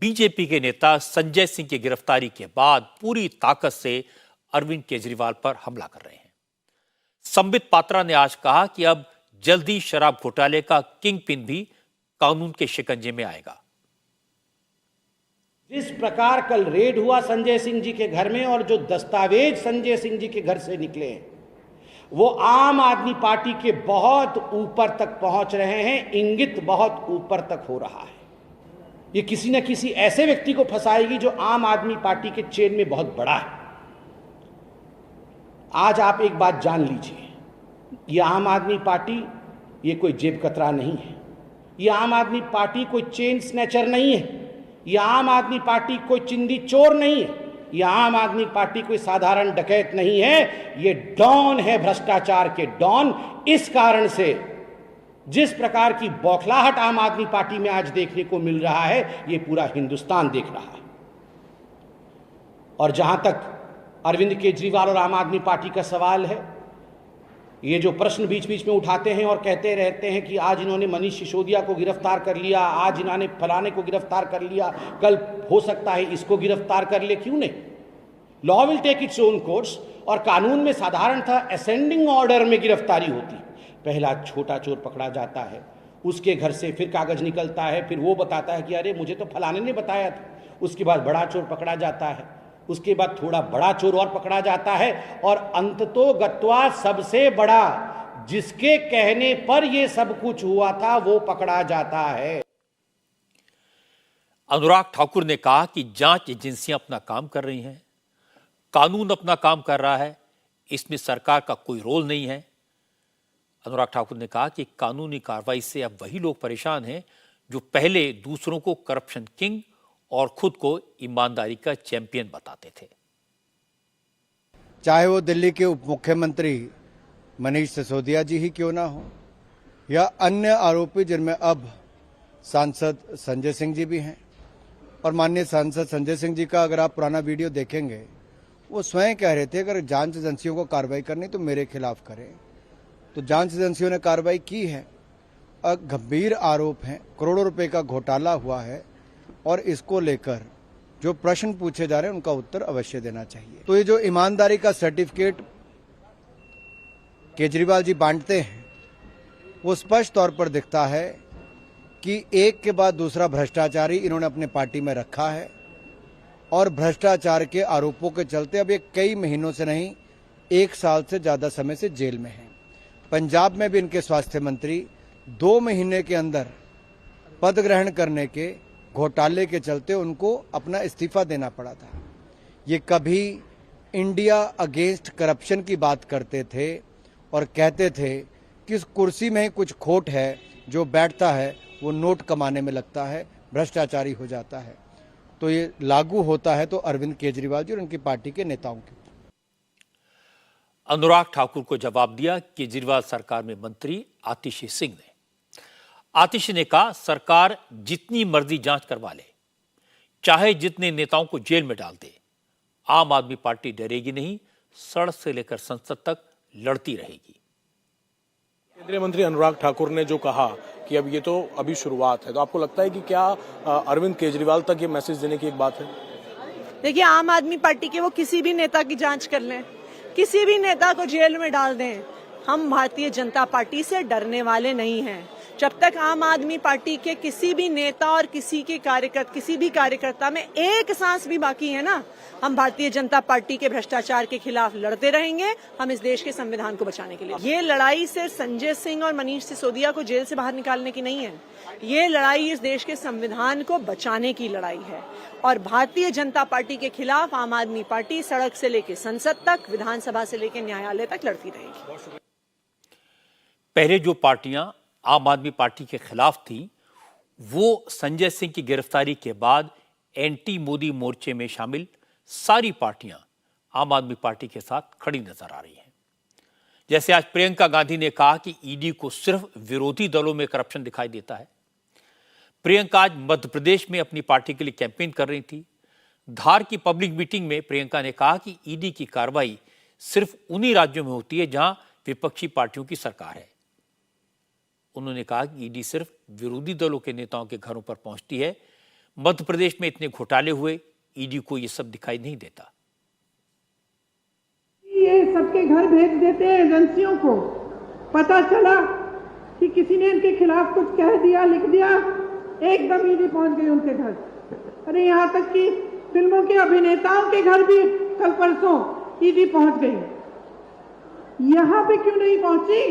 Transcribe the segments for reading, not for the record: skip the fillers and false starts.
BJP के नेता संजय सिंह की गिरफ्तारी के बाद पूरी ताकत से अरविंद केजरीवाल पर हमला कर रहे हैं। संबित पात्रा ने आज कहा कि अब जल्दी शराब घोटाले का किंग पिन भी कानून के शिकंजे में आएगा। जिस प्रकार कल रेड हुआ संजय सिंह जी के घर में और जो दस्तावेज संजय सिंह जी के घर से निकले हैं, वो आम आदमी पार्टी के बहुत ऊपर तक पहुंच रहे हैं, इंगित बहुत ऊपर तक हो रहा है। ये किसी न किसी ऐसे व्यक्ति को फंसाएगी जो आम आदमी पार्टी के चेन में बहुत बड़ा है। आज आप एक बात जान लीजिए, ये आम आदमी पार्टी ये कोई जेब कतरा नहीं है, ये आम आदमी पार्टी कोई चेन स्नैचर नहीं है, ये आम आदमी पार्टी कोई चिंदी चोर नहीं है, ये आम आदमी पार्टी कोई साधारण डकैत नहीं है, ये डॉन है, भ्रष्टाचार के डॉन। इस कारण से जिस प्रकार की बौखलाहट आम आदमी पार्टी में आज देखने को मिल रहा है, ये पूरा हिंदुस्तान देख रहा है। और जहां तक अरविंद केजरीवाल और आम आदमी पार्टी का सवाल है, ये जो प्रश्न बीच बीच में उठाते हैं और कहते रहते हैं कि आज इन्होंने मनीष सिसोदिया को गिरफ्तार कर लिया, आज इन्होंने फलाने को गिरफ्तार कर लिया, कल हो सकता है इसको गिरफ्तार कर ले, क्यों नहीं? Law will take its own course. और कानून में साधारण था असेंडिंग ऑर्डर में गिरफ्तारी होती। पहला छोटा चोर पकड़ा जाता है, उसके घर से फिर कागज निकलता है, फिर वो बताता है कि अरे मुझे तो फलाने ने बताया था। उसके बाद बड़ा चोर पकड़ा जाता है, उसके बाद थोड़ा बड़ा चोर और पकड़ा जाता है, और अंततोगत्वा सबसे बड़ा जिसके कहने पर यह सब कुछ हुआ था वो पकड़ा जाता है। अनुराग ठाकुर ने कहा कि जांच एजेंसियां अपना काम कर रही हैं, कानून अपना काम कर रहा है, इसमें सरकार का कोई रोल नहीं है। अनुराग ठाकुर ने कहा कि कानूनी कार्रवाई से अब वही लोग परेशान हैं जो पहले दूसरों को करप्शन किंग और खुद को ईमानदारी का चैंपियन बताते थे। चाहे वो दिल्ली के उप मुख्यमंत्री मनीष सिसोदिया जी ही क्यों ना हो, या अन्य आरोपी जिनमें अब सांसद संजय सिंह जी भी हैं। और माननीय सांसद संजय सिंह जी का अगर आप पुराना वीडियो देखेंगे, वो स्वयं कह रहे थे अगर जांच एजेंसियों को कार्रवाई करनी तो मेरे खिलाफ करें। तो जांच एजेंसियों ने कार्रवाई की है। गंभीर आरोप हैं, करोड़ों रुपए का घोटाला हुआ है, और इसको लेकर जो प्रश्न पूछे जा रहे हैं उनका उत्तर अवश्य देना चाहिए। तो ये जो ईमानदारी का सर्टिफिकेट केजरीवाल जी बांटते हैं, वो स्पष्ट तौर पर दिखता है कि एक के बाद दूसरा भ्रष्टाचारी इन्होंने अपने पार्टी में रखा है, और भ्रष्टाचार के आरोपों के चलते अब ये कई महीनों से नहीं, 1 साल से ज्यादा समय से जेल में हैं। पंजाब में भी इनके स्वास्थ्य मंत्री 2 महीने के अंदर पद ग्रहण करने के घोटाले के चलते उनको अपना इस्तीफा देना पड़ा था। ये कभी इंडिया अगेंस्ट करप्शन की बात करते थे और कहते थे कि इस कुर्सी में ही कुछ खोट है, जो बैठता है वो नोट कमाने में लगता है, भ्रष्टाचारी हो जाता है। तो ये लागू होता है तो अरविंद केजरीवाल जी और उनकी पार्टी के नेताओं के। अनुराग ठाकुर को जवाब दिया केजरीवाल सरकार में मंत्री आतिशी सिंह ने। आतिशी ने कहा सरकार जितनी मर्जी जांच करवा ले, चाहे जितने नेताओं को जेल में डाल दे, आम आदमी पार्टी डरेगी नहीं, सड़क से लेकर संसद तक लड़ती रहेगी। केंद्रीय मंत्री अनुराग ठाकुर ने जो कहा कि अब ये तो अभी शुरुआत है, तो आपको लगता है कि क्या अरविंद केजरीवाल तक ये मैसेज देने की एक बात है? देखिए, आम आदमी पार्टी के वो किसी भी नेता की जांच कर लें, किसी भी नेता को जेल में डाल दें, हम भारतीय जनता पार्टी से डरने वाले नहीं हैं। जब तक आम आदमी पार्टी के किसी भी नेता और किसी भी कार्यकर्ता में एक सांस भी बाकी है ना, हम भारतीय जनता पार्टी के भ्रष्टाचार के खिलाफ लड़ते रहेंगे, हम इस देश के संविधान को बचाने के लिए। ये लड़ाई सिर्फ संजय सिंह और मनीष सिसोदिया को जेल से बाहर निकालने की नहीं है, ये लड़ाई इस देश के संविधान को बचाने की लड़ाई है। और भारतीय जनता पार्टी के खिलाफ आम आदमी पार्टी सड़क से लेकर संसद तक, विधानसभा से लेकर न्यायालय तक लड़ती रहेगी। पहले जो पार्टियां आम आदमी पार्टी के खिलाफ थी, वो संजय सिंह की गिरफ्तारी के बाद एंटी मोदी मोर्चे में शामिल सारी पार्टियां आम आदमी पार्टी के साथ खड़ी नजर आ रही हैं। जैसे आज प्रियंका गांधी ने कहा कि ईडी को सिर्फ विरोधी दलों में करप्शन दिखाई देता है। प्रियंका आज मध्य प्रदेश में अपनी पार्टी के लिए कैंपेन कर रही थी। धार की पब्लिक मीटिंग में प्रियंका ने कहा कि ईडी की कार्रवाई सिर्फ उन्हीं राज्यों में होती है जहां विपक्षी पार्टियों की सरकार है। उन्होंने कहा कि ईडी सिर्फ विरोधी दलों के नेताओं के घरों पर पहुंचती है, मध्य प्रदेश में इतने घोटाले हुए, ईडी को ये सब दिखाई नहीं देता। ये सबके घर भेज देते हैं एजेंसियों को, पता चला कि किसी ने इनके खिलाफ कुछ कह दिया, लिख दिया, एकदम ईडी पहुंच गई उनके घर। अरे यहाँ तक कि फिल्मों के अभिनेताओं के घर भी कल परसों ईडी पहुंच गई। यहाँ पे क्यों नहीं पहुंची?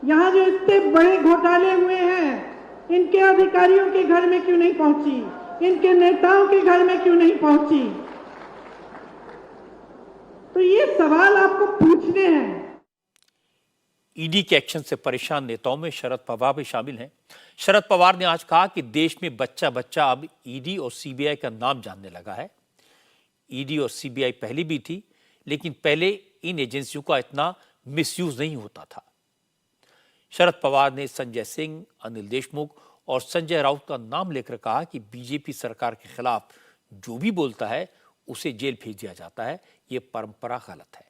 यहाँ जो इतने बड़े घोटाले हुए हैं, इनके अधिकारियों के घर में क्यों नहीं पहुंची? इनके नेताओं के घर में क्यों नहीं पहुंची? तो ये सवाल आपको पूछने हैं। ईडी के एक्शन से परेशान नेताओं में शरद पवार भी शामिल हैं। शरद पवार ने आज कहा कि देश में बच्चा बच्चा अब ईडी और सीबीआई का नाम जानने लगा है। ईडी और सीबीआई पहले भी थी, लेकिन पहले इन एजेंसियों का इतना मिसयूज नहीं होता था। शरद पवार ने संजय सिंह, अनिल देशमुख और संजय राउत का नाम लेकर कहा कि बीजेपी सरकार के खिलाफ जो भी बोलता है उसे जेल भेज दिया जाता है। ये परंपरा गलत है,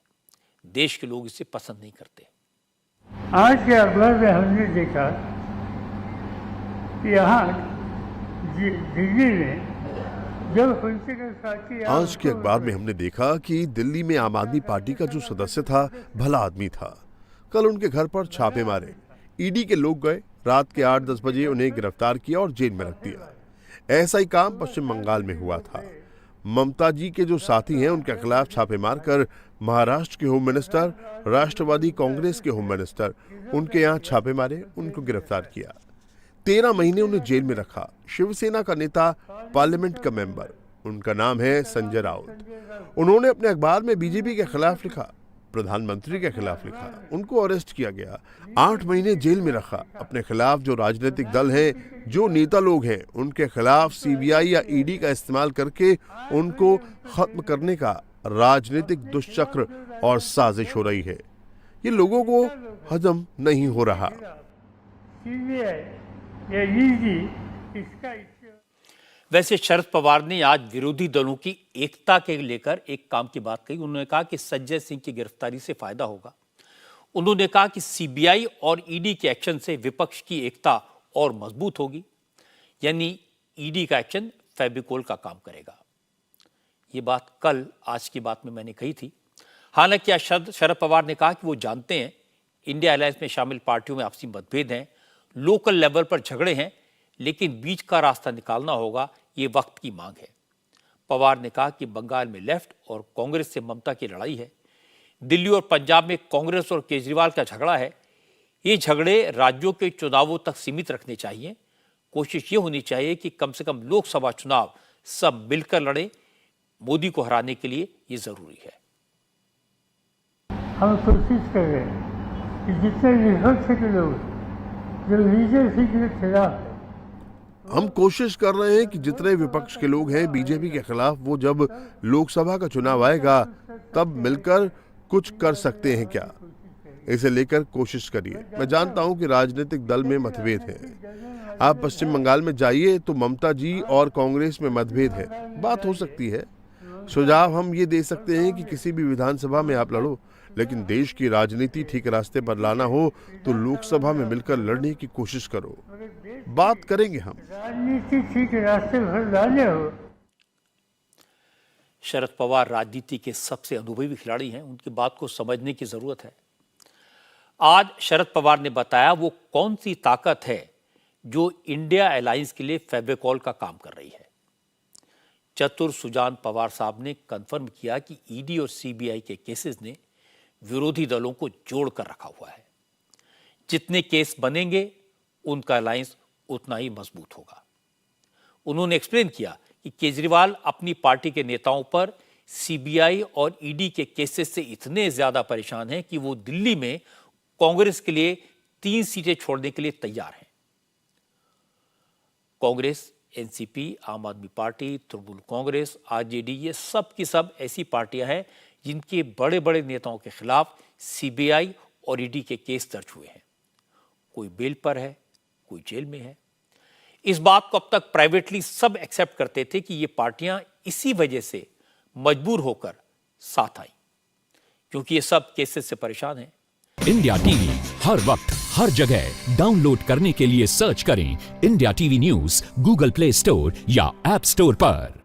देश के लोग इसे पसंद नहीं करते। आज के अखबार में हमने देखा कि यहाँ दिल्ली में जब खुलसे के साथी आज के अखबार में हमने देखा कि दिल्ली में आम आदमी पार्टी का जो सदस्य था भला आदमी था। कल उनके घर पर छापे मारे, ईडी के लोग गए, रात के 8-10 बजे उन्हें गिरफ्तार किया और जेल में रख दिया। ऐसा ही काम पश्चिम बंगाल में हुआ था। ममता जी के जो साथी हैं उनके खिलाफ छापे मारकर महाराष्ट्र के होम मिनिस्टर, राष्ट्रवादी कांग्रेस के होम मिनिस्टर, उनके यहाँ छापे मारे, उनको गिरफ्तार किया। 13 महीने उन्हें जेल में रखा। शिवसेना का नेता, पार्लियामेंट का मेंबर, उनका नाम है संजय राउत। उन्होंने अपने अखबार में बीजेपी के खिलाफ लिखा, प्रधानमंत्री के खिलाफ लिखा, उनको अरेस्ट किया गया, 8 महीने जेल में रखा। अपने खिलाफ जो राजनीतिक दल हैं, जो नेता लोग हैं, उनके खिलाफ सीबीआई या ईडी का इस्तेमाल करके उनको खत्म करने का राजनीतिक दुष्चक्र और साजिश हो रही है। ये लोगों को हजम नहीं हो रहा। वैसे शरद पवार ने आज विरोधी दलों की एकता के लेकर एक काम की बात कही। उन्होंने कहा कि संजय सिंह की गिरफ्तारी से फायदा होगा। उन्होंने कहा कि सीबीआई और ईडी के एक्शन से विपक्ष की एकता और मजबूत होगी, यानी ईडी का एक्शन फेविकोल का काम करेगा। ये बात कल आज की बात में मैंने कही थी। हालांकि आज शरद पवार ने कहा कि वो जानते हैं इंडिया अलायंस में शामिल पार्टियों में आपसी मतभेद हैं, लोकल लेवल पर झगड़े हैं, लेकिन बीच का रास्ता निकालना होगा, ये वक्त की मांग है। पवार ने कहा कि बंगाल में लेफ्ट और कांग्रेस से ममता की लड़ाई है, दिल्ली और पंजाब में कांग्रेस और केजरीवाल का झगड़ा है। ये झगड़े राज्यों के चुनावों तक सीमित रखने चाहिए। कोशिश ये होनी चाहिए कि कम से कम लोकसभा चुनाव सब मिलकर लड़े। मोदी को हराने के लिए ये जरूरी है। हम कोशिश कर रहे हैं कि जितने विपक्ष के लोग जो लीडरशिप के खिलाफ है, हम कोशिश कर रहे हैं कि जितने विपक्ष के लोग हैं बीजेपी के खिलाफ, वो जब लोकसभा का चुनाव आएगा तब मिलकर कुछ कर सकते हैं क्या, इसे लेकर कोशिश करिए। मैं जानता हूं कि राजनीतिक दल में मतभेद है। आप पश्चिम बंगाल में जाइए तो ममता जी और कांग्रेस में मतभेद है, बात हो सकती है। सुझाव हम ये दे सकते हैं कि किसी भी विधानसभा में आप लड़ो, लेकिन देश की राजनीति ठीक रास्ते पर लाना हो तो लोकसभा में मिलकर लड़ने की कोशिश करो। बात करेंगे हम। राजनीति ठीक रास्ते पर लाने हो। शरद पवार राजनीति के सबसे अनुभवी खिलाड़ी हैं, उनकी बात को समझने की जरूरत है। आज शरद पवार ने बताया वो कौन सी ताकत है जो इंडिया अलायंस के लिए फेविकोल का काम कर रही है। चतुर सुजान पवार साहब ने कंफर्म किया कि ईडी और सीबीआई के केसेस ने विरोधी दलों को जोड़ कर रखा हुआ है। जितने केस बनेंगे उनका अलायंस उतना ही मजबूत होगा। उन्होंने एक्सप्लेन किया कि केजरीवाल अपनी पार्टी के नेताओं पर सीबीआई और ईडी के केसेस से इतने ज्यादा परेशान हैं कि वो दिल्ली में कांग्रेस के लिए 3 सीटें छोड़ने के लिए तैयार हैं। कांग्रेस, एनसीपी, आम आदमी पार्टी, तृणमूल कांग्रेस, आरजेडी, ये सब की सब ऐसी पार्टियां हैं जिनके बड़े बड़े नेताओं के खिलाफ सीबीआई और ईडी के केस दर्ज हुए हैं। कोई बेल पर है, कोई जेल में है। इस बात को अब तक प्राइवेटली सब एक्सेप्ट करते थे कि ये पार्टियां इसी वजह से मजबूर होकर साथ आई, क्योंकि ये सब केसेस से परेशान हैं। इंडिया टीवी हर वक्त हर जगह डाउनलोड करने के लिए सर्च करें India TV news Google play store या ऐप स्टोर पर।